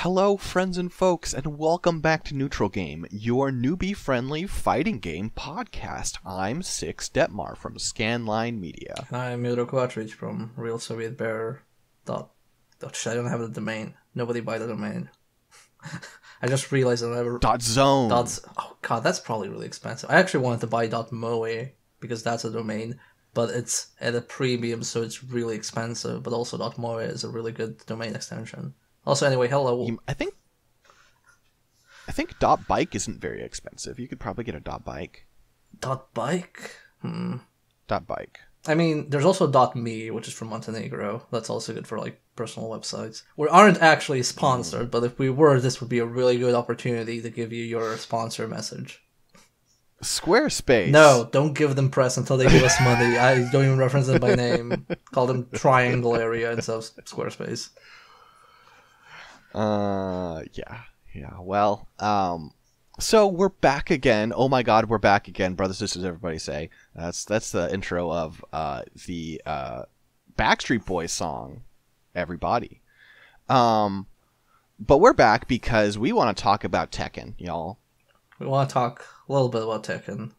Hello, friends and folks, and welcome back to Neutral Game, your newbie-friendly fighting game podcast. I'm Six Detmar from Scanline Media. I'm Yudro Kovacic from Real Soviet Bear. I don't have the domain. Nobody buy the domain. I just realized that I never... .zone. Oh god, that's probably really expensive. I actually wanted to buy .moe because that's a domain, but it's at a premium, so it's really expensive. But also .moe is a really good domain extension. Also, anyway, hello. I think .bike isn't very expensive. You could probably get a .bike. .bike? .bike. I mean, there's also .me, which is from Montenegro. That's also good for, like, personal websites. We aren't actually sponsored, but if we were, this would be a really good opportunity to give you your sponsor message. Squarespace. No, don't give them press until they give us money. I don't even reference them by name. Call them Triangle Area instead of Squarespace. Yeah. Well, so we're back again. Oh my God, we're back again, brothers, sisters, everybody say. That's the intro of the Backstreet Boys song, Everybody. But we're back because we want to talk about Tekken, y'all. We want to talk a little bit about Tekken.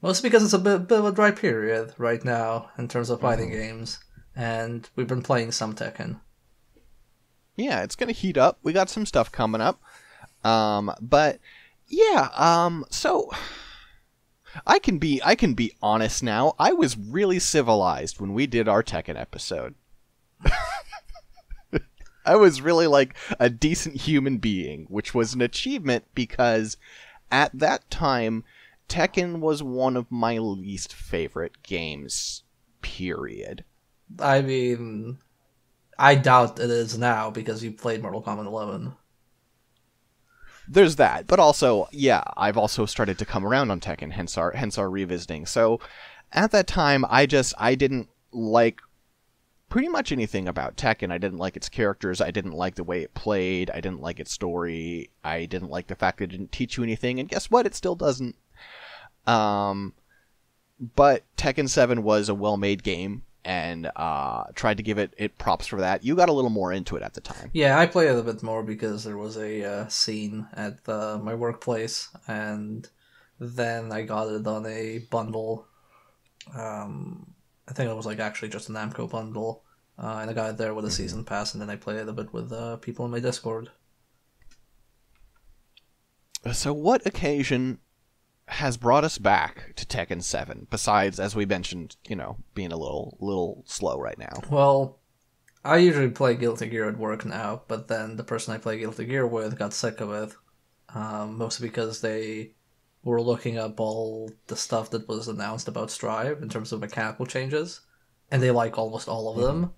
Mostly because it's a bit of a dry period right now in terms of fighting games, and we've been playing some Tekken. Yeah, it's gonna heat up. We got some stuff coming up. But yeah, so I can be honest now. I was really civilized when we did our Tekken episode. I was really like a decent human being, which was an achievement because at that time Tekken was one of my least favorite games, period. I mean, I doubt it is now because you played Mortal Kombat 11. There's that, but also, yeah, I've also started to come around on Tekken, hence our revisiting. So, at that time, I didn't like pretty much anything about Tekken. I didn't like its characters, I didn't like the way it played, I didn't like its story, I didn't like the fact that it didn't teach you anything, and guess what? It still doesn't. But Tekken 7 was a well-made game, and tried to give it props for that. You got a little more into it at the time. Yeah, I played it a bit more because there was a scene at my workplace, and then I got it on a bundle. I think it was like actually just a Namco bundle, and I got it there with a season pass, and then I played it a bit with people in my Discord. So what occasion has brought us back to Tekken 7, besides, as we mentioned, being a little slow right now? Well, I usually play Guilty Gear at work now, but then the person I play Guilty Gear with got sick of it, mostly because they were looking up all the stuff that was announced about Strive in terms of mechanical changes, and they like almost all of them.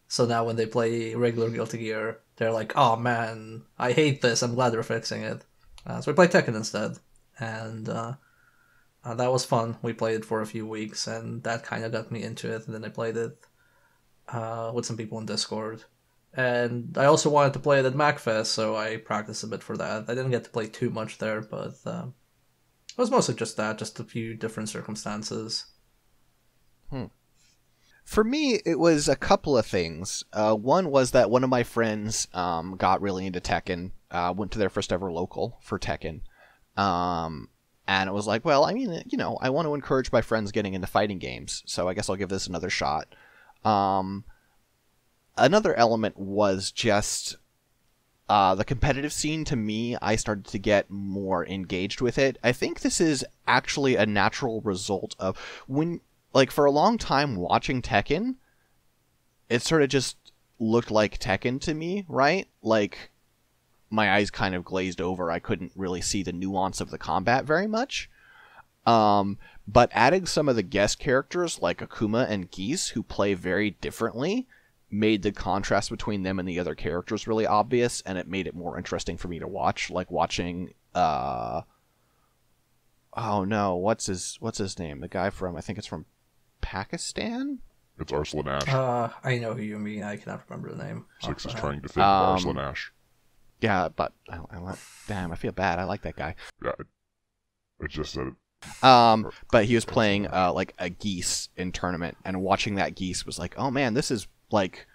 So now when they play regular Guilty Gear, they're like, oh man, I hate this, I'm glad they're fixing it. So we play Tekken instead. And that was fun. We played it for a few weeks, and that kind of got me into it. And then I played it with some people in Discord. And I also wanted to play it at MacFest, so I practiced a bit for that. I didn't get to play too much there, but it was mostly just that, just a few different circumstances. For me, it was a couple of things. One was that one of my friends got really into Tekken, went to their first ever local for Tekken. And it was like, well, I mean, I want to encourage my friends getting into fighting games, so I guess I'll give this another shot. Another element was just the competitive scene. To me, I started to get more engaged with it. I think this is actually a natural result of when, like, for a long time watching Tekken, it sort of just looked like Tekken to me, right? Like, my eyes kind of glazed over. I couldn't really see the nuance of the combat very much. But adding some of the guest characters like Akuma and Geese, who play very differently, made the contrast between them and the other characters really obvious, and it made it more interesting for me to watch. Like watching oh no, what's his name? The guy from, I think it's from Pakistan? It's Arslan Ash. I know who you mean. I cannot remember the name. Six is trying to think of Arslan Ash. Yeah, but damn, I feel bad. I like that guy. Yeah, I just said it. But he was playing like a Geese in tournament, and watching that Geese was like, oh man, this is like,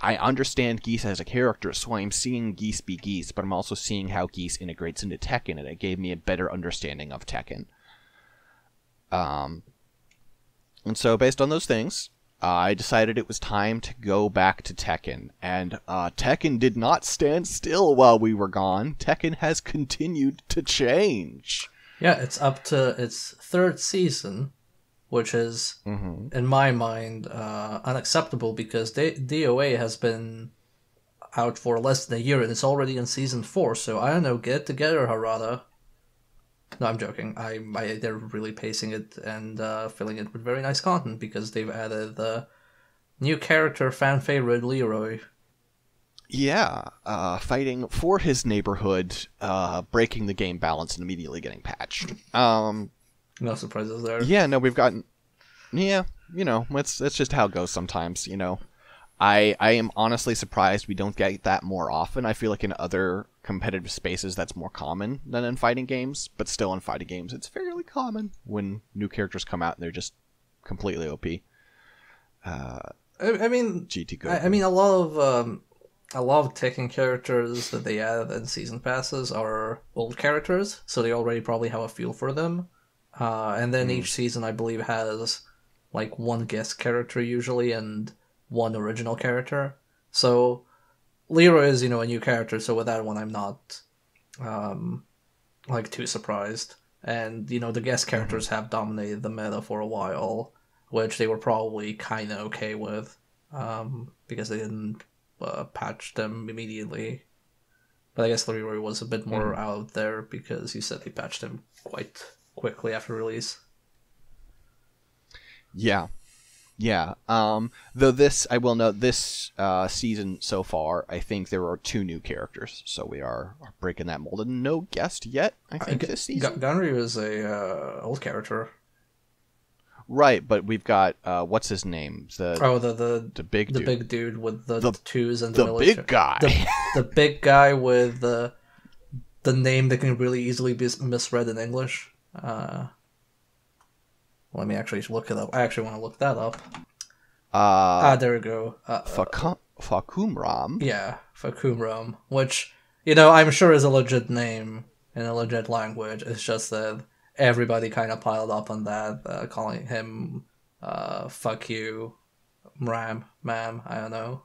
I understand Geese as a character, so I'm seeing Geese be Geese, but I'm also seeing how Geese integrates into Tekken, and it gave me a better understanding of Tekken. And so based on those things, I decided it was time to go back to Tekken. And Tekken did not stand still while we were gone. Tekken has continued to change. Yeah, it's up to its third season, which is, in my mind, unacceptable because DOA has been out for less than a year and it's already in season 4. So I don't know, get it together, Harada. No, I'm joking. They're really pacing it and filling it with very nice content because they've added the new character, fan favorite Leroy. Yeah, fighting for his neighborhood, breaking the game balance and immediately getting patched. No surprises there. Yeah, no, we've gotten... Yeah, it's just how it goes sometimes, I am honestly surprised we don't get that more often. I feel like in other competitive spaces that's more common than in fighting games, but still in fighting games it's fairly common when new characters come out and they're just completely OP. I mean, GT good. I mean, a lot of Tekken characters that they add in season passes are old characters, so they already probably have a feel for them. And then each season, I believe, has like one guest character usually and one original character. So Leroy is, a new character, so with that one I'm not too surprised. And, the guest characters have dominated the meta for a while, which they were probably kind of okay with, because they didn't patch them immediately. But I guess Leroy was a bit more out there because you said they patched him quite quickly after release. Yeah. Though this, I will note, this season so far, I think there are 2 new characters, so we are breaking that mold. And no guest yet, I think, this season. Gunryu is a old character. Right, but we've got, what's his name? The big dude. The big dude with the twos and the military. Big guy. The big guy with the name that can really easily be misread in English. Let me actually look it up. I actually want to look that up. There we go. Fakumram. Yeah, Fakumram. Which, I'm sure is a legit name in a legit language. It's just that everybody kind of piled up on that, calling him, fuck you, ma'am, I don't know.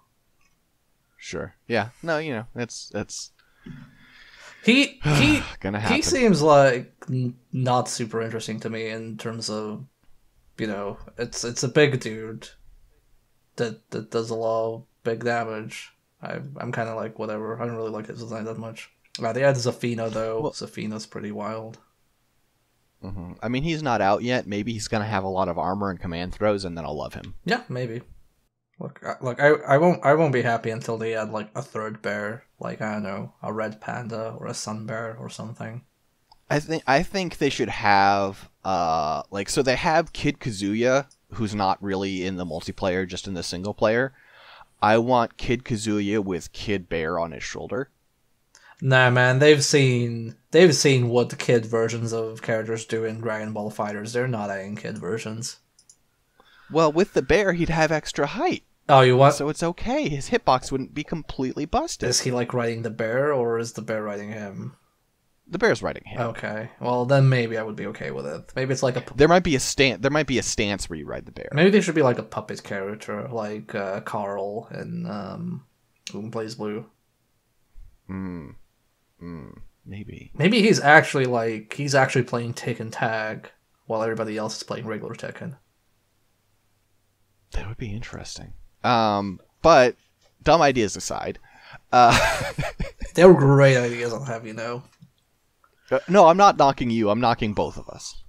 Sure. Yeah. No, it's He gonna happen. He seems like not super interesting to me in terms of, it's a big dude that does a lot of big damage. I'm kind of like, whatever. I don't really like his design that much. They added Zafina, though. Well, Zafina's pretty wild. I mean, he's not out yet. Maybe he's gonna have a lot of armor and command throws, and then I'll love him. Yeah, maybe. Look, I won't be happy until they add like a third bear, like I don't know, a red panda or a sun bear or something. I think they should have so they have Kid Kazuya, who's not really in the multiplayer, just in the single player. I want Kid Kazuya with Kid Bear on his shoulder. Nah, man, they've seen what the kid versions of characters do in Dragon Ball Fighters. They're not adding kid versions. Well, with the bear, he'd have extra height. Oh, you want? So it's okay. His hitbox wouldn't be completely busted. Is he riding the bear, or is the bear riding him? The bear's riding him. Okay. Well, then maybe I would be okay with it. Maybe it's like a. There might be a stance where you ride the bear. Maybe they should be like a puppet character, like Carl and Who Plays Blue. Maybe. Maybe he's actually playing Tekken Tag while everybody else is playing regular Tekken. That would be interesting. But dumb ideas aside, they were great ideas. I'll have you know. No, I'm not knocking you. I'm knocking both of us.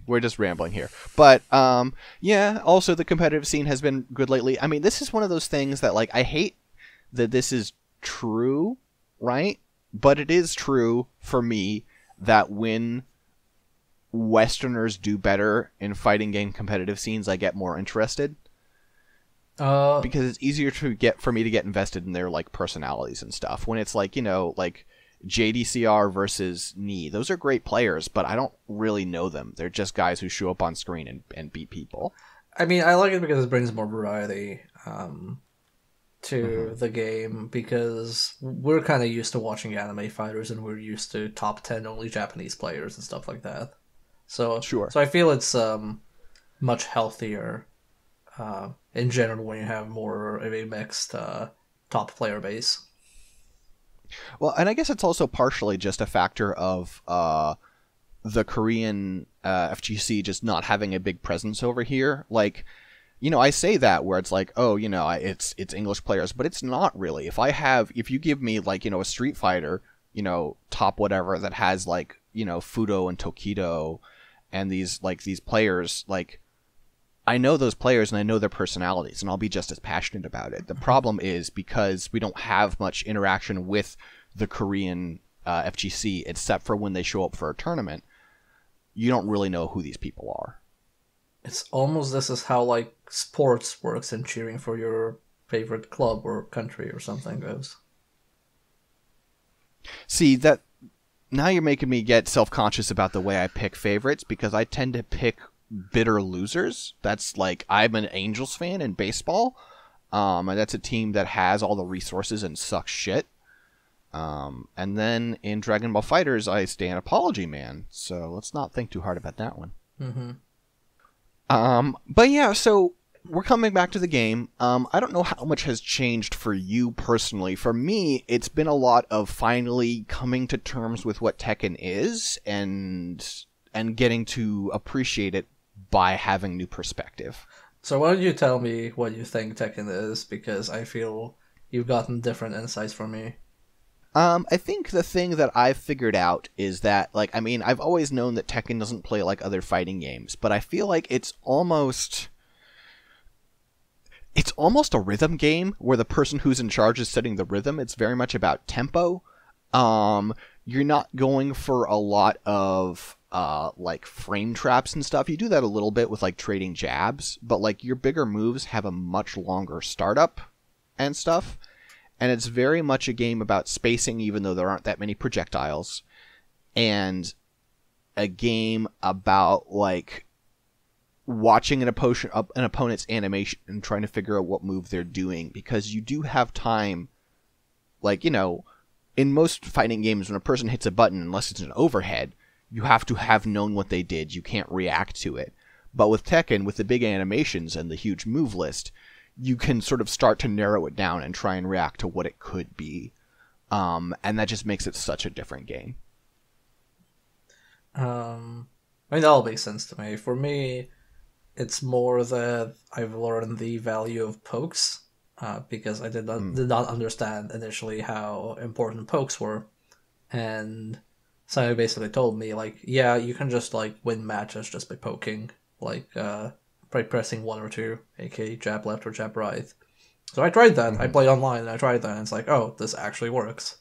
We're just rambling here. But yeah. Also, the competitive scene has been good lately. I mean, this is one of those things that I hate that this is true, right? But it is true for me that when Westerners do better in fighting game competitive scenes, I get more interested. Because it's easier for me to get invested in their personalities and stuff. When it's JDCR versus Knee, those are great players, but I don't really know them. They're just guys who show up on screen and beat people. I mean, I like it because it brings more variety. to the game, because we're kind of used to watching anime fighters, and we're used to top 10 only Japanese players and stuff like that. So Sure. So I feel it's much healthier in general when you have more of a mixed top player base. Well, and I guess it's also partially just a factor of the Korean FGC just not having a big presence over here. Like, you know, I say that where it's like, oh, you know, it's English players, but it's not really. If you give me like, you know, a Street Fighter, you know, top whatever that has like, you know, Fudo and Tokido and these players, like, I know those players and I know their personalities and I'll be just as passionate about it. The problem is because we don't have much interaction with the Korean FGC except for when they show up for a tournament, you don't really know who these people are. It's almost, this is how like sports works and cheering for your favorite club or country or something goes. See, that now you're making me get self-conscious about the way I pick favorites, because I tend to pick bitter losers. That's like, I'm an Angels fan in baseball, and that's a team that has all the resources and sucks shit. And then in Dragon Ball FighterZ, I stay an Apology Man, so let's not think too hard about that one. Mm-hmm. But yeah, so we're coming back to the game. I don't know how much has changed for you personally. For me, it's been a lot of finally coming to terms with what Tekken is and getting to appreciate it by having new perspective. So why don't you tell me what you think Tekken is, because I feel you've gotten different insights from me. I think the thing that I've figured out is that, like, I mean, I've always known that Tekken doesn't play like other fighting games, but I feel like it's almost a rhythm game where the person who's in charge is setting the rhythm. It's very much about tempo. You're not going for a lot of like frame traps and stuff. You do that a little bit with like trading jabs, but like your bigger moves have a much longer startup and stuff. And it's very much a game about spacing, even though there aren't that many projectiles. And a game about, like, watching an opponent's animation and trying to figure out what move they're doing. Because you do have time, like, you know, in most fighting games, when a person hits a button, unless it's an overhead, you have to have known what they did. You can't react to it. But with Tekken, with the big animations and the huge move list, you can sort of start to narrow it down and try and react to what it could be. And that just makes it such a different game. I mean, that all makes sense to me. For me, it's more that I've learned the value of pokes, because I did not understand initially how important pokes were. And somebody basically told me, like, yeah, you can just, like, win matches just by poking, like, by pressing 1 or 2, aka jab left or jab right. So I tried that. I played online and I tried that, and it's like, oh, this actually works.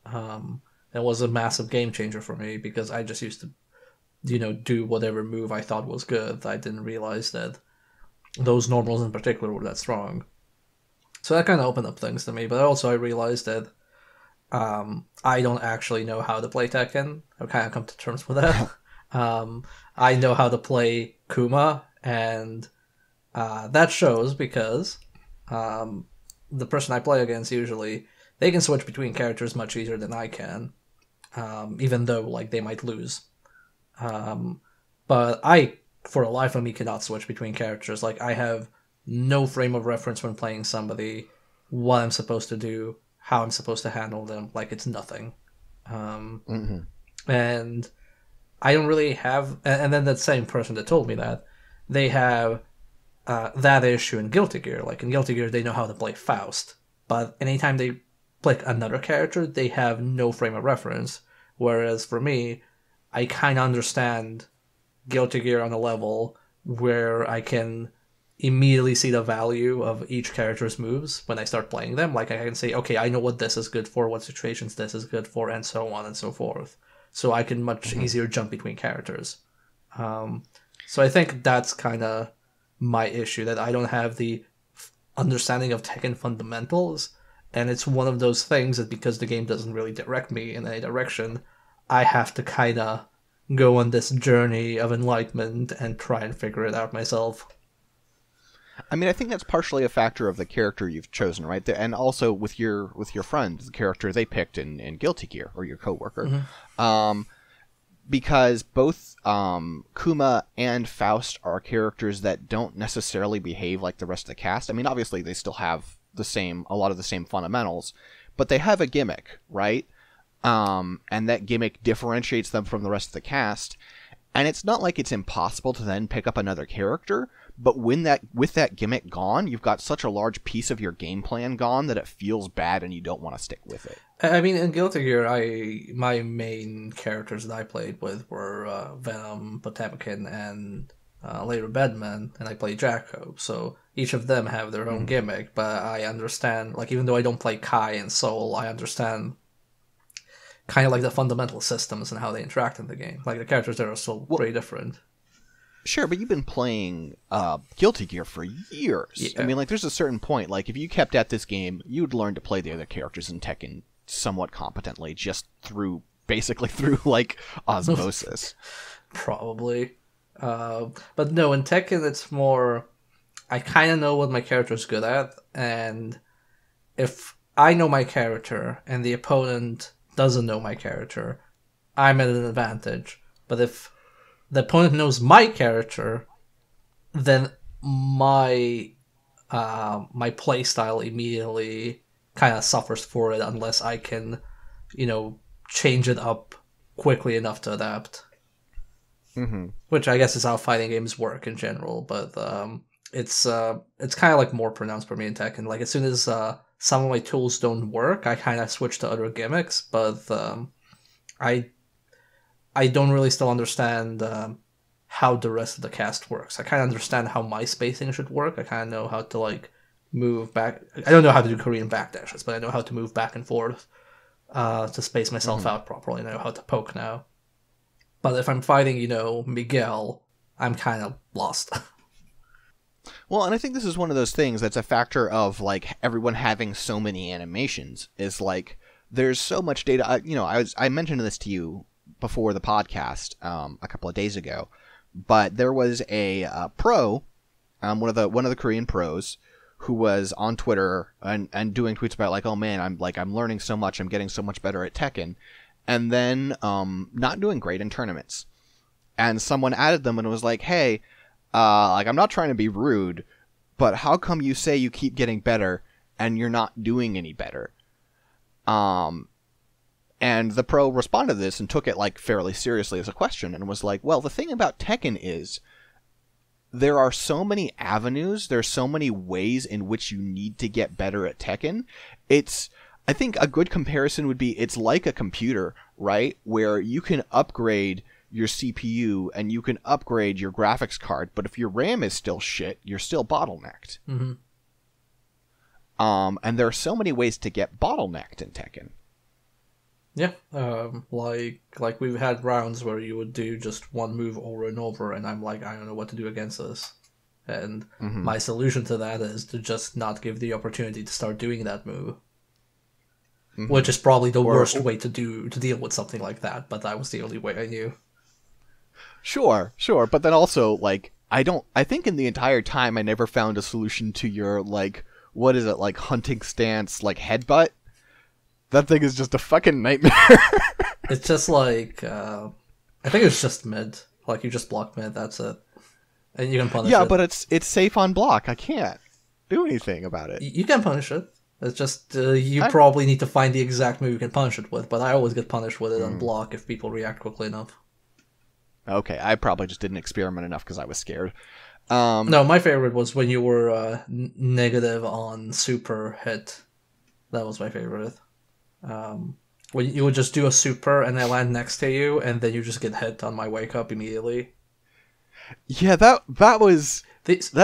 It was a massive game changer for me, because I just used to, you know, do whatever move I thought was good. I didn't realize that those normals in particular were that strong. So that kind of opened up things to me, but also I realized that I don't actually know how to play Tekken. I've kind of come to terms with that. I know how to play Kuma, and that shows because the person I play against, usually they can switch between characters much easier than I can, even though like they might lose. But I, for the life of me, cannot switch between characters. Like, I have no frame of reference when playing somebody, what I'm supposed to do, how I'm supposed to handle them. Like, it's nothing. And I don't really have... And then that same person that told me that, they have that issue in Guilty Gear. Like, in Guilty Gear, they know how to play Faust. But anytime they pick another character, they have no frame of reference. Whereas for me, I kind of understand Guilty Gear on a level where I can immediately see the value of each character's moves when I start playing them. Like, I can say, okay, I know what this is good for, what situations this is good for, and so on and so forth. So I can much easier jump between characters. So I think that's kind of my issue, that I don't have the understanding of Tekken fundamentals, and it's one of those things that because the game doesn't really direct me in any direction, I have to kind of go on this journey of enlightenment and try and figure it out myself. I mean, I think that's partially a factor of the character you've chosen, right? And also with your friend, the character they picked in Guilty Gear, or your coworker. Because both Kuma and Faust are characters that don't necessarily behave like the rest of the cast. I mean, obviously they still have a lot of the same fundamentals, but they have a gimmick, right? And that gimmick differentiates them from the rest of the cast. And it's not like it's impossible to then pick up another character, but with that gimmick gone, you've got such a large piece of your game plan gone that it feels bad and you don't want to stick with it. I mean, in Guilty Gear, my main characters that I played with were Venom, Potemkin, and later Bedman, and I played Jacko. So each of them have their own gimmick, but I understand, like, even though I don't play Kai and Soul, I understand kind of like the fundamental systems and how they interact in the game. Like, the characters there are still very different. Sure, but you've been playing Guilty Gear for years. Yeah. I mean, like, there's a certain point, like, if you kept at this game, you'd learn to play the other characters in Tekken somewhat competently, just basically through, like, osmosis. Probably. But no, in Tekken, it's more, I kind of know what my character's good at, and if I know my character and the opponent doesn't know my character, I'm at an advantage. But if the opponent knows my character, then my playstyle immediately kind of suffers for it unless I can, change it up quickly enough to adapt. Mm-hmm. Which I guess is how fighting games work in general, but it's kind of like more pronounced for me in Tekken. Like, as soon as some of my tools don't work, I kind of switch to other gimmicks, but I don't really still understand how the rest of the cast works. I kind of understand how my spacing should work. I kind of know how to, like, move back. I don't know how to do Korean backdashes, but I know how to move back and forth to space myself out properly. I know how to poke now. But if I'm fighting, Miguel, I'm kind of lost. Well, and I think this is one of those things that's a factor of, like, everyone having so many animations. Is like, there's so much data. I mentioned this to you before the podcast a couple of days ago, but there was a pro, one of the Korean pros, who was on Twitter and doing tweets about, like, oh man, I'm learning so much, I'm getting so much better at Tekken, and then not doing great in tournaments. And someone added them and was like, hey, I'm not trying to be rude, but how come you say you keep getting better and you're not doing any better? And the pro responded to this and took it, like, fairly seriously as a question and was like, well, the thing about Tekken is there are so many avenues, there's so many ways in which you need to get better at Tekken. I think a good comparison would be, it's like a computer, right? Where you can upgrade your CPU and you can upgrade your graphics card, but if your RAM is still shit, you're still bottlenecked. Mm-hmm. And there are so many ways to get bottlenecked in Tekken. Yeah, like we've had rounds where you would do just one move over and over, and I'm like, I don't know what to do against this. And my solution to that is to just not give the opportunity to start doing that move. Which is probably the worst way to deal with something like that, but that was the only way I knew. Sure, but then also, like, I think in the entire time I never found a solution to your, like, what is it, like, hunting stance, like, headbutt? That thing is just a fucking nightmare. It's just like, I think it's just mid. Like, you just block mid, that's it. And you can punish it. Yeah, but it's safe on block. I can't do anything about it. You can punish it. It's just, probably need to find the exact move you can punish it with, but I always get punished with it on block if people react quickly enough. Okay, I probably just didn't experiment enough because I was scared. No, my favorite was when you were negative on super hit. That was my favorite. When you would just do a super and I land next to you, and then you just get hit on my wake up immediately. Yeah, that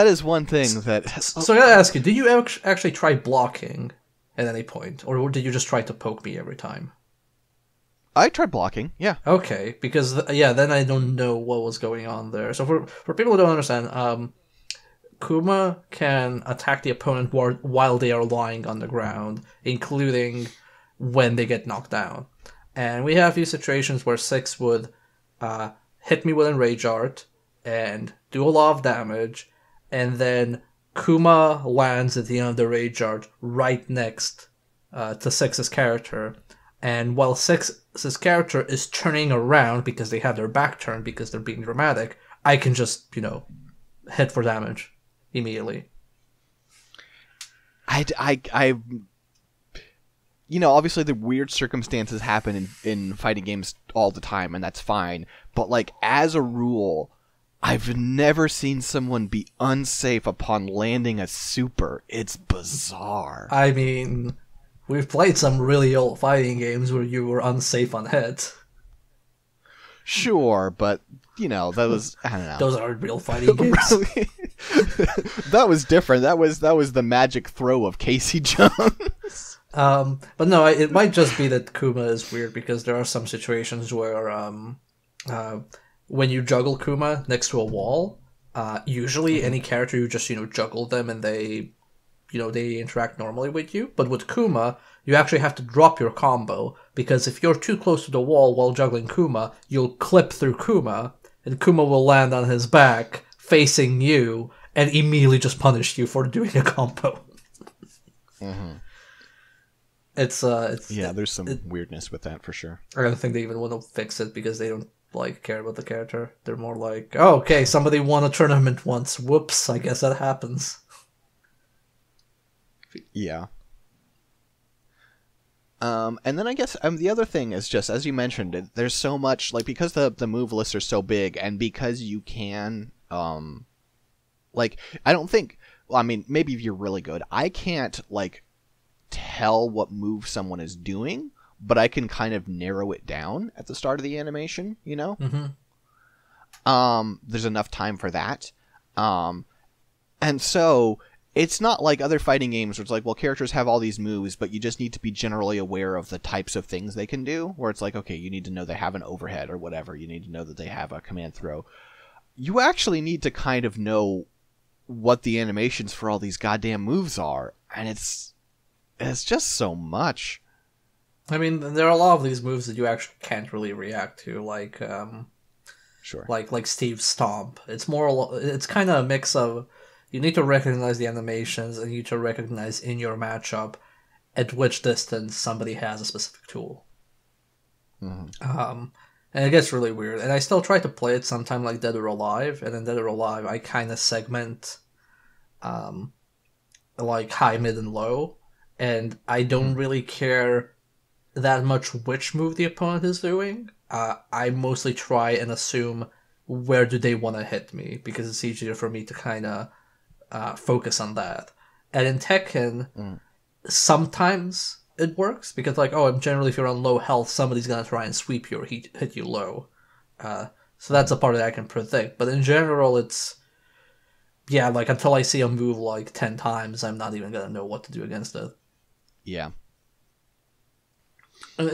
is one thing that... So I gotta ask you, did you actually try blocking at any point? Or did you just try to poke me every time? I tried blocking, yeah. Okay, because, then I don't know what was going on there. So for people who don't understand, Kuma can attack the opponent while they are lying on the ground, including when they get knocked down. And we have a few situations where Six would hit me with a Rage Art and do a lot of damage, and then Kuma lands at the end of the rage art right next to Six's character, and while Six's character is turning around because they have their back turned because they're being dramatic, I can just, hit for damage immediately. Obviously the weird circumstances happen in fighting games all the time, and that's fine. But, like, as a rule, I've never seen someone be unsafe upon landing a super. It's bizarre. I mean, we've played some really old fighting games where you were unsafe on hits. Sure, but, those, I don't know. Those aren't real fighting games. That was different. That was the magic throw of Casey Jones. But no, it might just be that Kuma is weird because there are some situations where when you juggle Kuma next to a wall, usually any character you just juggle them and they interact normally with you. But with Kuma, you actually have to drop your combo because if you're too close to the wall while juggling Kuma, you'll clip through Kuma and Kuma will land on his back facing you and immediately just punish you for doing a combo. Mm-hmm. It's there's some weirdness with that for sure. I don't think they even want to fix it because they don't care about the character. They're more like, oh, okay, somebody won a tournament once. Whoops, I guess that happens. Yeah. And then I guess the other thing is just, as you mentioned, there's so much, like, because the move lists are so big, and because you can, I don't think, maybe if you're really good, I can't, tell what move someone is doing, but I can kind of narrow it down at the start of the animation, Mm-hmm. There's enough time for that. And so it's not like other fighting games where it's like, well, characters have all these moves, but you just need to be generally aware of the types of things they can do, where it's like, okay, you need to know they have an overhead or whatever. You need to know that they have a command throw. You actually need to kind of know what the animations for all these goddamn moves are, and it's just so much. I mean, there are a lot of these moves that you actually can't really react to, Sure. Like Steve's Stomp. It's kind of a mix of, you need to recognize the animations and you need to recognize in your matchup at which distance somebody has a specific tool. Mm-hmm. And it gets really weird. And I still try to play it sometime like Dead or Alive, and in Dead or Alive I kind of segment high, mid, and low, and I don't really care that much which move the opponent is doing. I mostly try and assume where do they want to hit me, because it's easier for me to kind of focus on that. And in Tekken, sometimes it works, because generally if you're on low health, somebody's going to try and sweep you or hit you low. So that's a part that I can predict. But in general, it's, until I see a move 10 times, I'm not even going to know what to do against it. Yeah. And I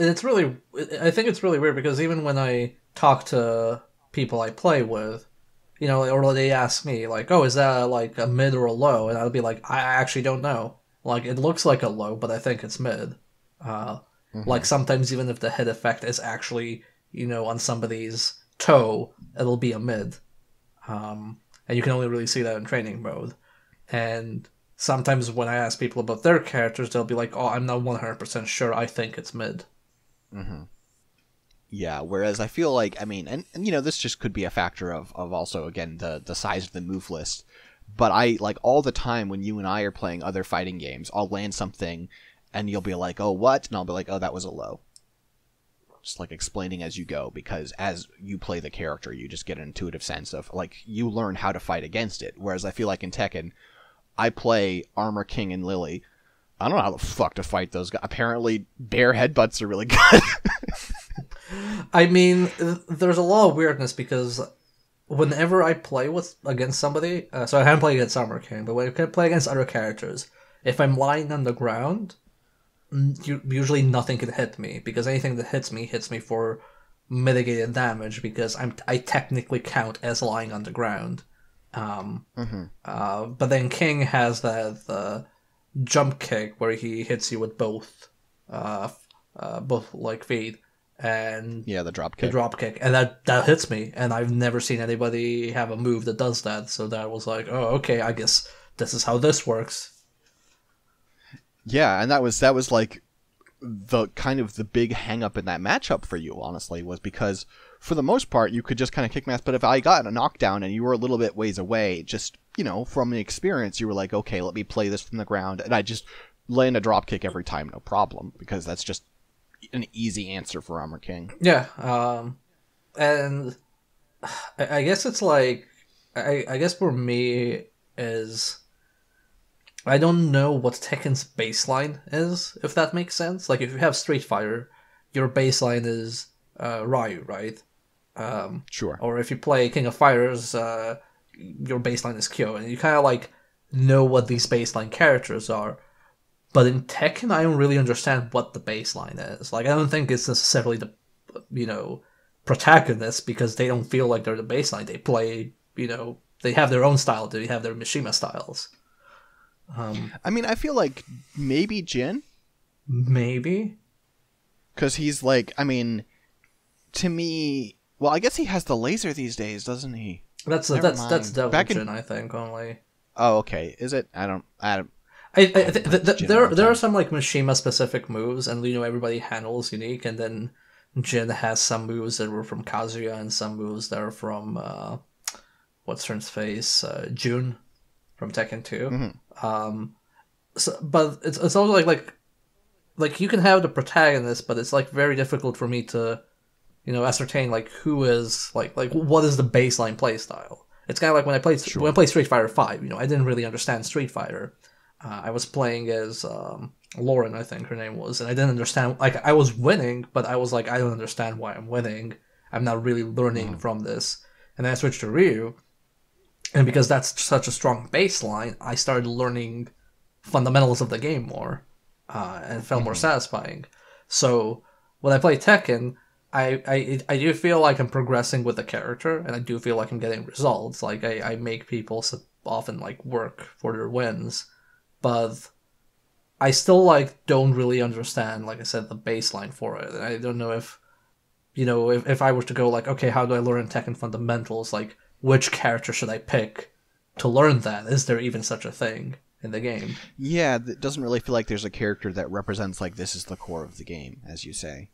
think it's really weird, because even when I talk to people I play with, or they ask me, oh, is that a mid or a low? And I'll be like, I actually don't know. It looks like a low, but I think it's mid. Sometimes even if the hit effect is actually, on somebody's toe, it'll be a mid. And you can only really see that in training mode. And sometimes when I ask people about their characters, they'll be like, oh, I'm not 100% sure, I think it's mid. Mm-hmm. Yeah, whereas I feel like, and this just could be a factor of also, again, the size of the move list. But I, all the time when you and I are playing other fighting games, I'll land something, and you'll be like, oh, what? And I'll be like, oh, that was a low. Just, explaining as you go, because as you play the character, you just get an intuitive sense of, you learn how to fight against it. Whereas I feel like in Tekken, I play Armor King and Lily. I don't know how the fuck to fight those guys. Apparently, bear headbutts are really good. There's a lot of weirdness, because whenever I play against somebody, so I haven't played against Armor King, but when I play against other characters, if I'm lying on the ground, usually nothing can hit me, because anything that hits me for mitigated damage, because I technically count as lying on the ground. But then King has that jump kick where he hits you with both feet, and the drop kick, and that hits me, and I've never seen anybody have a move that does that. So that was like, oh, okay, I guess this is how this works. Yeah, and that was like the kind of the big hang up in that matchup for you, honestly, was because for the most part you could just kind of kick ass, but if I got a knockdown and you were a little bit ways away, just, you know, from the experience, you were like, okay, let me play this from the ground, and I just land a drop kick every time, no problem, because that's just an easy answer for Armor King. Yeah, and I guess it's like, I guess for me is, I don't know what Tekken's baseline is, if that makes sense. Like, if you have Street Fighter, your baseline is Ryu, right? Sure. Or if you play King of Fighters, your baseline is Kyo, and you kind of, like, know what these baseline characters are. But in Tekken, I don't really understand what the baseline is. Like, I don't think it's necessarily the, you know, protagonist, because they don't feel like they're the baseline. They play, you know, they have their own style, they have their Mishima styles. I mean, I feel like maybe Jin. Maybe. Because he's like, I mean, to me, well, I guess he has the laser these days, doesn't he? That's Devil Jin, I think, only. Oh, okay. Is it? I don't. There are some like Mishima specific moves, and you know everybody handles unique, and then Jin has some moves that were from Kazuya and some moves that are from what's her face, June from Tekken 2. Mm-hmm. But it's also like you can have the protagonist, but it's like very difficult for me to, you know, ascertain like who is like what is the baseline play style. It's kind of like when I played Street Fighter 5. You know, I didn't really understand Street Fighter. I was playing as Lauren, I think her name was, and I didn't understand. Like, I was winning, but I was like, I don't understand why I'm winning. I'm not really learning from this. And then I switched to Ryu, and because that's such a strong baseline, I started learning fundamentals of the game more, and it felt more satisfying. So when I play Tekken, I do feel like I'm progressing with the character, and I do feel like I'm getting results. Like, I make people often like work for their wins. But I still like don't really understand, like I said, the baseline for it. And I don't know if, you know, if I were to go like, okay, how do I learn Tekken fundamentals? Like, which character should I pick to learn that? Is there even such a thing in the game? Yeah, it doesn't really feel like there's a character that represents like this is the core of the game, as you say.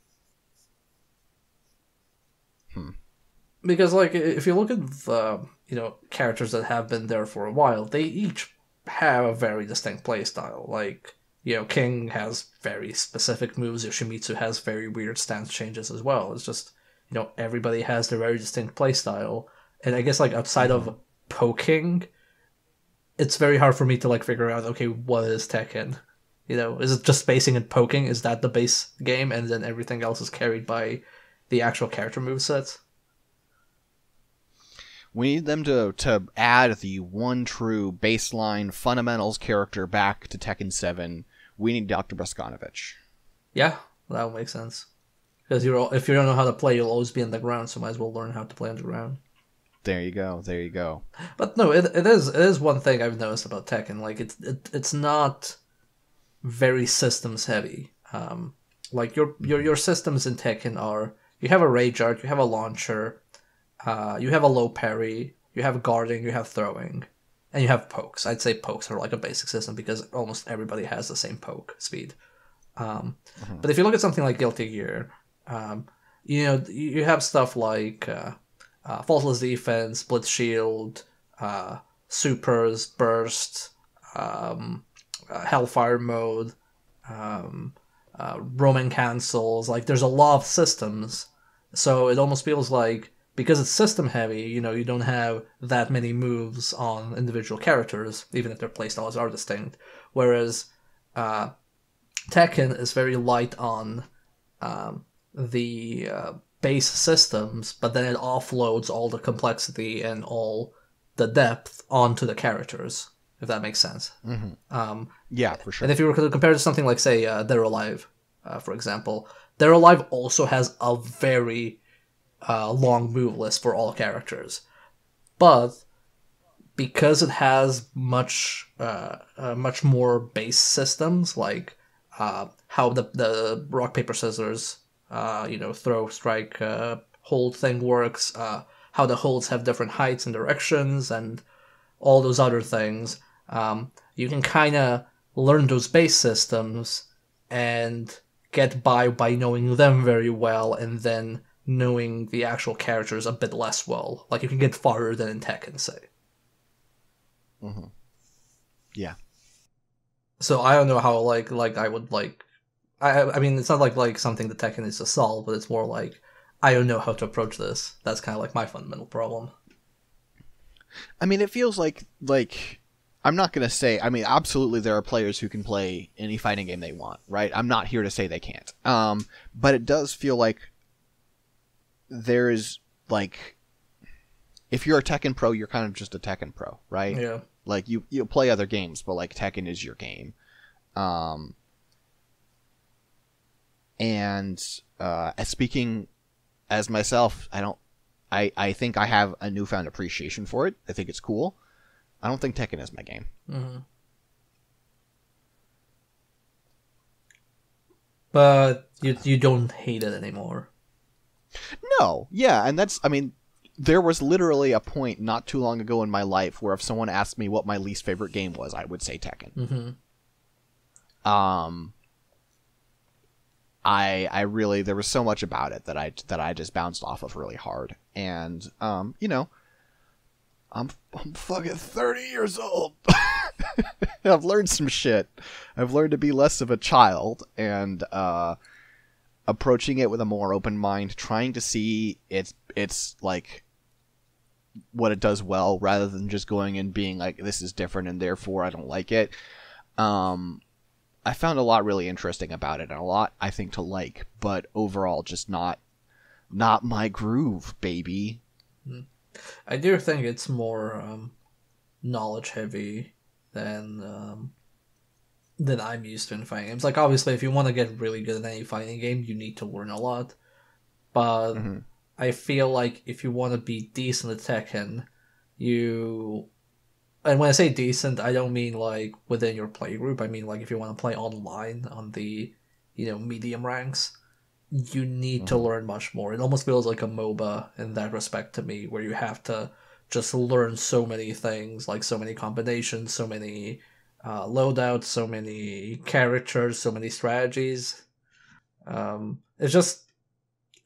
Because like if you look at the, you know, characters that have been there for a while, they each have a very distinct playstyle. Like, you know, King has very specific moves. Yoshimitsu has very weird stance changes as well. It's just, you know, everybody has their very distinct playstyle. And I guess like outside of poking, it's very hard for me to like figure out, okay, what is Tekken? You know, is it just spacing and poking? Is that the base game, and then everything else is carried by the actual character movesets? We need them to add the one true baseline fundamentals character back to Tekken 7. We need Dr. Boskanovich. Yeah, that would make sense. Because if you don't know how to play, you'll always be on the ground, so might as well learn how to play on the ground. There you go. There you go. But no, it is one thing I've noticed about Tekken. Like it's not very systems heavy. Like your systems in Tekken are, you have a rage art, you have a launcher, you have a low parry, you have guarding, you have throwing, and you have pokes. I'd say pokes are like a basic system because almost everybody has the same poke speed. But if you look at something like Guilty Gear, you know, you have stuff like faultless defense, blitz shield, supers, burst, hellfire mode, roaming cancels. Like, there's a lot of systems, so it almost feels like, because it's system heavy, you know, you don't have that many moves on individual characters, even if their playstyles are distinct. Whereas Tekken is very light on the base systems, but then it offloads all the complexity and all the depth onto the characters, if that makes sense. Yeah, for sure. And if you were to compare it to something like, say, Dead or Alive, for example, Dead or Alive also has a very long move list for all characters. But because it has much more base systems, like how the rock, paper, scissors, you know, throw, strike, hold thing works, how the holds have different heights and directions, and all those other things, You can kind of learn those base systems and get by knowing them very well, and then knowing the actual characters a bit less well. Like, you can get farther than in Tekken, say. Mm-hmm. Yeah. So I don't know how, like I would, like... I mean, it's not like something that Tekken is to solve, but it's more like, I don't know how to approach this. That's kind of like my fundamental problem. I mean, it feels like I'm not going to say, I mean, absolutely there are players who can play any fighting game they want, right? I'm not here to say they can't. But it does feel like there's, like, if you're a Tekken pro, you're kind of just a Tekken pro, right? Yeah. Like, you play other games, but, like, Tekken is your game. And speaking as myself, I think I have a newfound appreciation for it. I think it's cool. I don't think Tekken is my game. Mm-hmm. But you don't hate it anymore. No, yeah, and that's, I mean, there was literally a point not too long ago in my life where if someone asked me what my least favorite game was, I would say Tekken. Mm-hmm. I really, there was so much about it that I just bounced off of really hard, and you know, I'm fucking 30 years old. I've learned some shit. I've learned to be less of a child, and approaching it with a more open mind, trying to see it's like what it does well, rather than just going and being like, this is different and therefore I don't like it. I found a lot really interesting about it, and a lot I think to like, but overall just not my groove, baby. I do think it's more knowledge heavy than I'm used to in fighting games. Like, obviously, if you want to get really good at any fighting game, you need to learn a lot. But I feel like if you want to be decent at Tekken, and when I say decent, I don't mean like within your play group. I mean like if you want to play online on the, medium ranks, you need to learn much more. It almost feels like a MOBA in that respect to me, where you have to just learn so many things, like so many combinations, so many loadouts, so many characters, so many strategies. It's just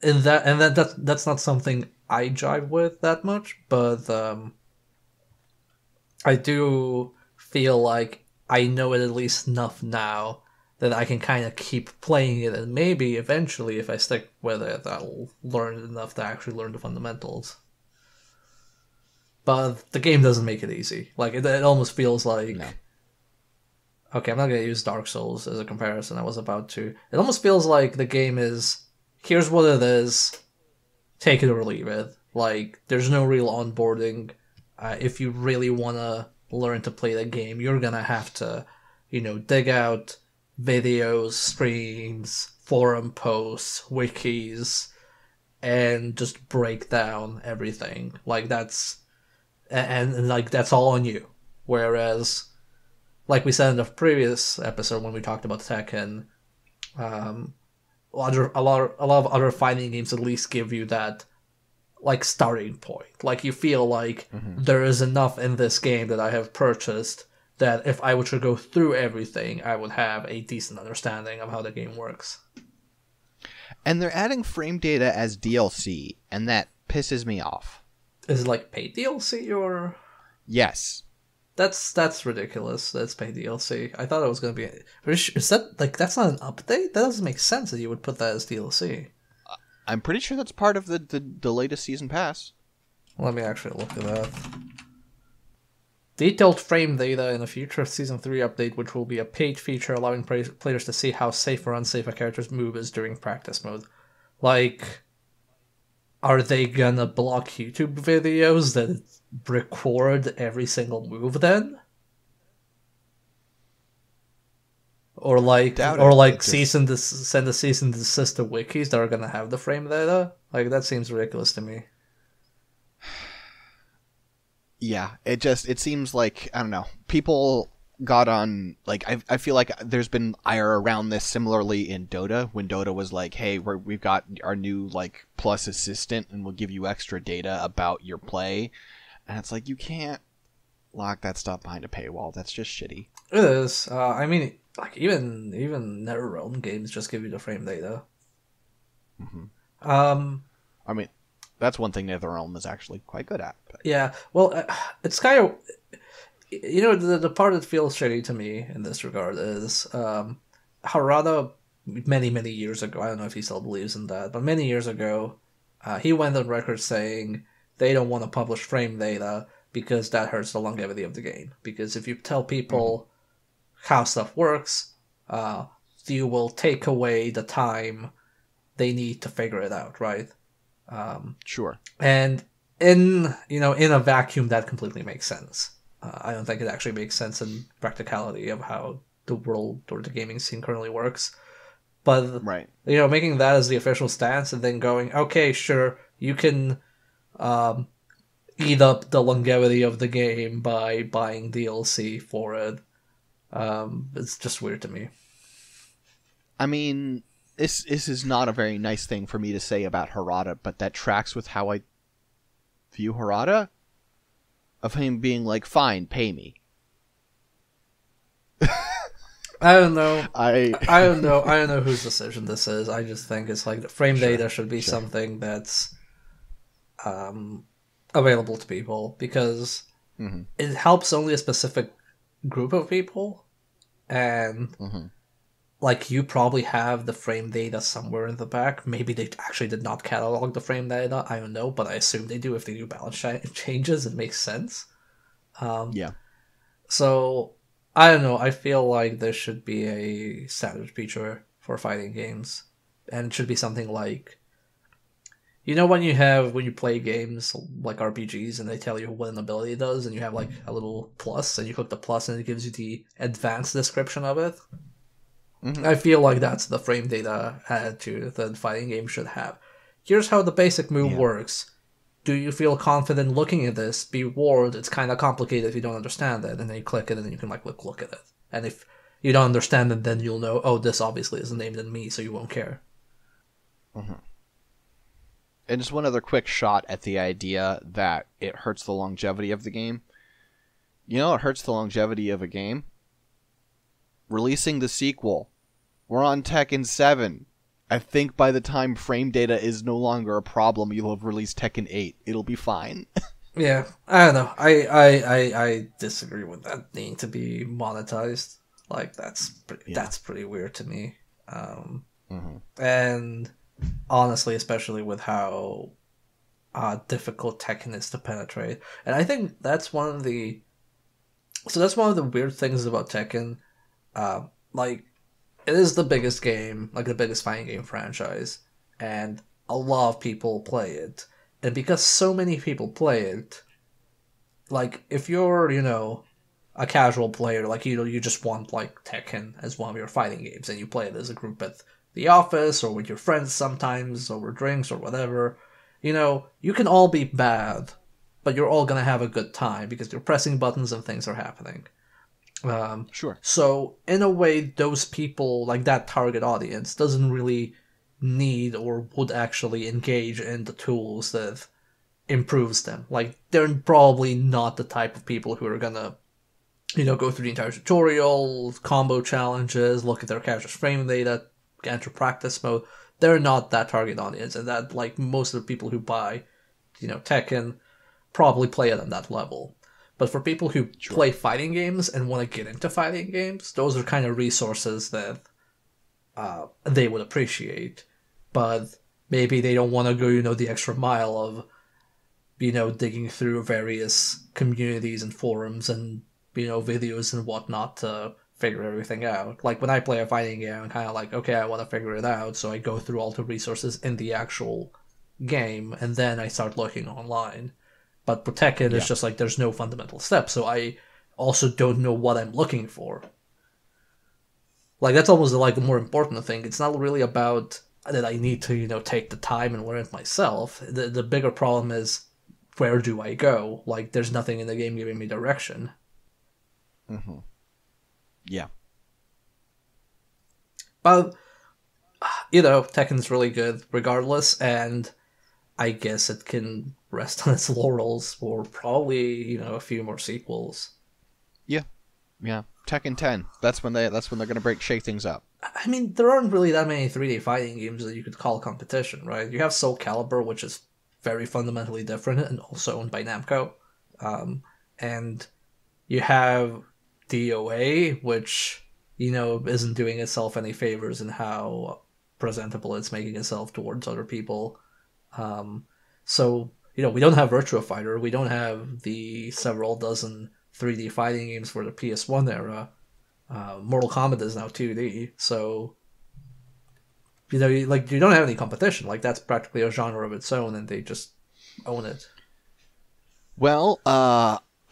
that's not something I jive with that much, but I do feel like I know it at least enough now that I can kind of keep playing it, and maybe eventually, if I stick with it, I'll learn enough to actually learn the fundamentals. But the game doesn't make it easy. Like, it almost feels like... No. Okay, I'm not going to use Dark Souls as a comparison. I was about to. It almost feels like the game is, here's what it is, take it or leave it. Like, there's no real onboarding. If you really want to learn to play the game, you're going to have to, dig out videos, streams, forum posts, wikis, and just break down everything. Like, that's... And like, that's all on you. Whereas, like we said in the previous episode when we talked about Tekken, a lot of other fighting games at least give you that, like, starting point. Like, you feel like there is enough in this game that I have purchased that if I were to go through everything, I would have a decent understanding of how the game works. And they're adding frame data as DLC, and that pisses me off. Is it like paid DLC or? Yes. That's ridiculous. That's paid DLC. I thought it was going to be... Is that, like, that's not an update? That doesn't make sense that you would put that as DLC. I'm pretty sure that's part of the latest season pass. Let me actually look at that. Detailed frame data in a future Season 3 update, which will be a paid feature allowing players to see how safe or unsafe a character's move is during practice mode. Like, are they gonna block YouTube videos that record every single move then? Or like, send a cease and desist to wikis that are gonna have the frame data? Like, that seems ridiculous to me. Yeah, it seems like, I don't know, people got on, like, I feel like there's been ire around this similarly in Dota, when Dota was like, hey, we've got our new, like, plus assistant, and we'll give you extra data about your play, and it's like, you can't lock that stuff behind a paywall. That's just shitty. It is. I mean, like even NetherRealm games just give you the frame data. I mean, that's one thing NetherRealm is actually quite good at. But... Yeah. Well, it's kind of, you know, the part that feels shitty to me in this regard is Harada. Many years ago, I don't know if he still believes in that, but many years ago, he went on record saying they don't want to publish frame data because that hurts the longevity of the game. Because if you tell people how stuff works, you will take away the time they need to figure it out, right? Sure. And in a vacuum, that completely makes sense. I don't think it actually makes sense in practicality of how the world or the gaming scene currently works. But, right. Making that as the official stance and then going, okay, sure, you can eat up the longevity of the game by buying DLC for it. It's just weird to me. I mean, this is not a very nice thing for me to say about Harada, but that tracks with how I view Harada. Of him being like, fine, pay me. I don't know. I don't know. I don't know whose decision this is. I just think it's like the frame data should be something that's available to people because it helps only a specific group of people, and like you probably have the frame data somewhere in the back. Maybe they actually did not catalog the frame data. I don't know, but I assume they do. If they do balance changes, it makes sense. Yeah. So. I don't know, I feel like there should be a standard feature for fighting games. And it should be something like... when you play games like RPGs and they tell you what an ability does and you have like a little plus and you click the plus and it gives you the advanced description of it? I feel like that's the frame data attitude that fighting games should have. Here's how the basic move works. Do you feel confident looking at this? Be warned, it's kind of complicated if you don't understand it. And then you click it and then you can like look at it. And if you don't understand it, then you'll know, oh, this obviously is named in me, so you won't care. And just one other quick shot at the idea that it hurts the longevity of the game. You know what hurts the longevity of a game? Releasing the sequel. We're on Tekken 7. I think by the time frame data is no longer a problem, you'll have released Tekken 8. It'll be fine. Yeah, I don't know. I disagree with that needing to be monetized. Like, that's pretty weird to me. And honestly, especially with how difficult Tekken is to penetrate. And I think that's one of the weird things about Tekken. Like, it is the biggest game, like the biggest fighting game franchise, and a lot of people play it. And because so many people play it, like, if you're, a casual player, like, you just want, like, Tekken as one of your fighting games, and you play it as a group at the office, or with your friends sometimes, over drinks, or whatever, you can all be bad, but you're all gonna have a good time, because you're pressing buttons and things are happening. Sure. So, in a way, those people, like that target audience, doesn't really need or would actually engage in the tools that improves them. Like, they're probably not the type of people who are gonna, go through the entire tutorial, combo challenges, look at their character's frame data, enter practice mode. They're not that target audience, and that, like, most of the people who buy, Tekken probably play it on that level. But for people who play fighting games and want to get into fighting games, those are kind of resources that they would appreciate. But maybe they don't want to go, the extra mile of, digging through various communities and forums and, videos and whatnot to figure everything out. Like, when I play a fighting game, I'm kind of like, okay, I want to figure it out, so I go through all the resources in the actual game, and then I start looking online. But for Tekken, it's just like there's no fundamental steps, so I also don't know what I'm looking for. Like, that's almost like the more important thing. It's not really about that I need to, take the time and learn it myself. The bigger problem is, where do I go? Like, there's nothing in the game giving me direction. Yeah. But, Tekken's really good regardless, and I guess it can rest on its laurels for probably a few more sequels. Yeah. Tekken 10. That's when they're gonna shake things up. I mean, there aren't really that many 3D fighting games that you could call competition, right? You have Soul Calibur, which is very fundamentally different and also owned by Namco. And you have DOA, which, isn't doing itself any favors in how presentable it's making itself towards other people. So, we don't have Virtua Fighter. We don't have the several dozen 3D fighting games for the PS1 era. Mortal Kombat is now 2D, so you don't have any competition. Like, that's practically a genre of its own, and they just own it. Well,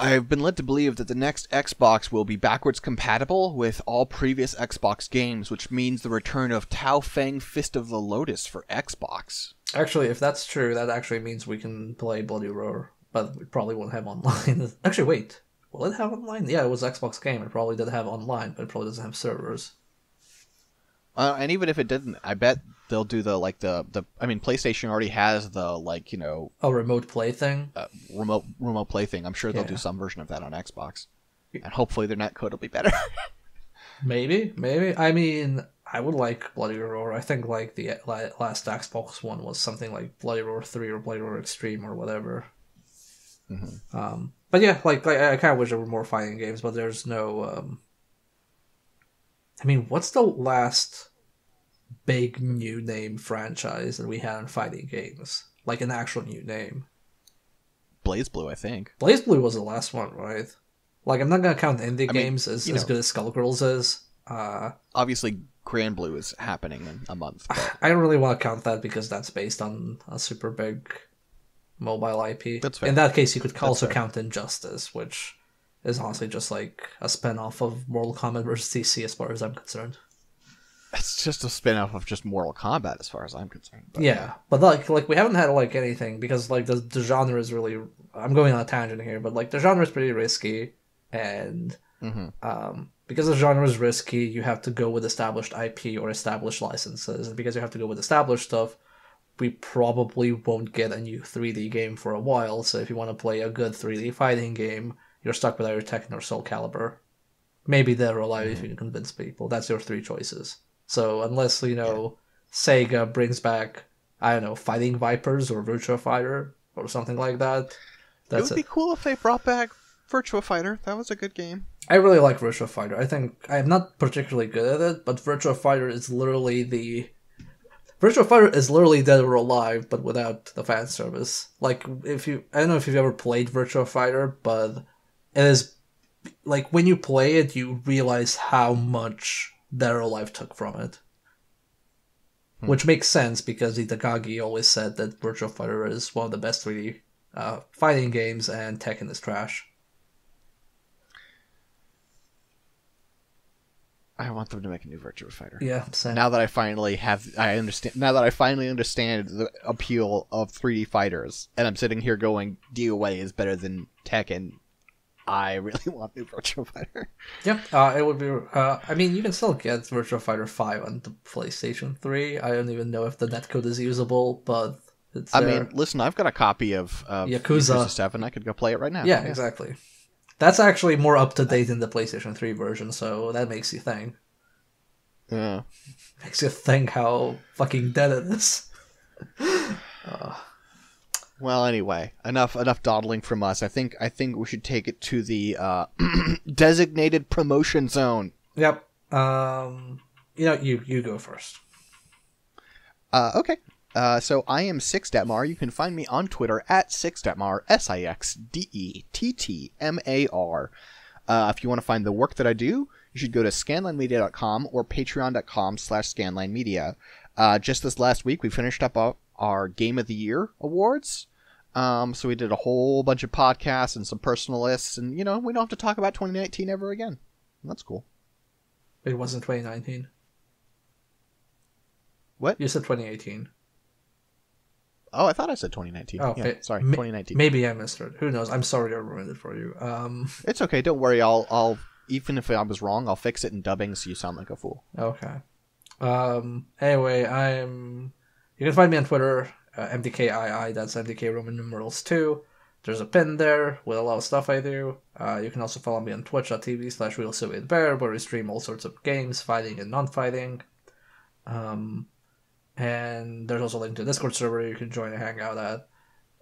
I've been led to believe that the next Xbox will be backwards compatible with all previous Xbox games, which means the return of Tao Feng Fist of the Lotus for Xbox. Actually, if that's true, that actually means we can play Bloody Roar, but we probably won't have online. Actually, wait. Will it have online? Yeah, it was Xbox game. It probably did have online, but it probably doesn't have servers. And even if it didn't, I bet they'll do PlayStation already has the a remote play thing. Remote play thing. I'm sure they'll do some version of that on Xbox, and hopefully their netcode will be better. Maybe. I mean, I would like Bloody Roar. I think the last Xbox one was something like Bloody Roar 3 or Bloody Roar Extreme or whatever. Mm-hmm. But yeah, I kind of wish there were more fighting games, but there's no. I mean, what's the last big new name franchise that we had in fighting games? Like an actual new name. BlazBlue, I think. BlazBlue was the last one, right? I'm not gonna count indie games as good as Skullgirls is. Obviously, Grand Blue is happening in a month. But... I don't really want to count that because that's based on a super big mobile IP. That's fair. In that case, you could also count Injustice, which is honestly just like a spin-off of Mortal Kombat vs. DC as far as I'm concerned. It's just a spin-off of just Mortal Kombat as far as I'm concerned. But, yeah, but we haven't had anything because the genre is really... I'm going on a tangent here, but the genre is pretty risky, and because the genre is risky, you have to go with established IP or established licenses, and because you have to go with established stuff, we probably won't get a new 3D game for a while, so if you want to play a good 3D fighting game, you're stuck with either Tekken or Soul Calibur. Maybe Dead or Alive if you can convince people. That's your three choices. So unless, Sega brings back, I don't know, Fighting Vipers or Virtua Fighter or something like that, it would be cool if they brought back Virtua Fighter. That was a good game. I really like Virtua Fighter. I think I'm not particularly good at it, but Virtua Fighter is literally Dead or Alive, but without the fan service. I don't know if you've ever played Virtua Fighter, but it is, when you play it, you realize how much Dead or Alive took from it. Which makes sense, because Itagaki always said that Virtua Fighter is one of the best 3D fighting games, and Tekken is trash. I want them to make a new Virtua Fighter. Yeah, same. Now that I finally understand the appeal of 3D fighters, and I'm sitting here going, DOA is better than Tekken, I really want new Virtua Fighter. Yep, it would be... I mean, you can still get Virtua Fighter 5 on the PlayStation 3. I don't even know if the netcode is usable, but it's there. I mean, listen, I've got a copy of Yakuza 7. I could go play it right now. Yeah, exactly. That's actually more up-to-date than the PlayStation 3 version, so that makes you think. Yeah. Makes you think how fucking dead it is. Well, anyway, enough dawdling from us. I think we should take it to the designated promotion zone. Yep. You go first. Okay. So I am Sixdettmar. You can find me on Twitter at Sixdettmar, SIXDETTMAR. If you want to find the work that I do, you should go to scanlinemedia.com or patreon.com/scanlinemedia. Just this last week, we finished up our Game of the Year awards. So we did a whole bunch of podcasts and some personal lists, and, we don't have to talk about 2019 ever again. That's cool. It wasn't 2019. What? You said 2018. Oh, I thought I said 2019. Oh, yeah, sorry, 2019. Maybe I missed it. Who knows? I'm sorry I ruined it for you. It's okay. Don't worry. I'll even if I was wrong, I'll fix it in dubbing so you sound like a fool. Okay. Anyway, you can find me on Twitter MDKII, that's MDK Roman numerals 2. There's a pin there with a lot of stuff I do. You can also follow me on twitch.tv/RealSovietBear, where we stream all sorts of games, fighting and non-fighting. And there's also a link to a Discord server you can join and hang out at.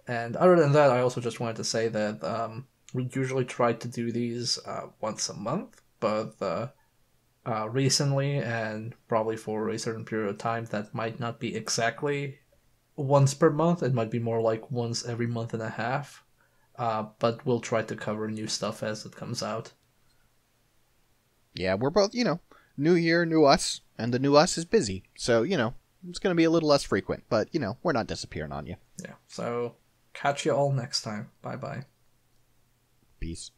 And other than that, I also just wanted to say that we usually try to do these once a month, but recently, and probably for a certain period of time, that might not be exactly once per month. It might be more like once every month and a half. But we'll try to cover new stuff as it comes out. Yeah, we're both, new year, new us, and the new us is busy. So, it's going to be a little less frequent, but, we're not disappearing on you. Yeah, so catch you all next time. Bye-bye. Peace.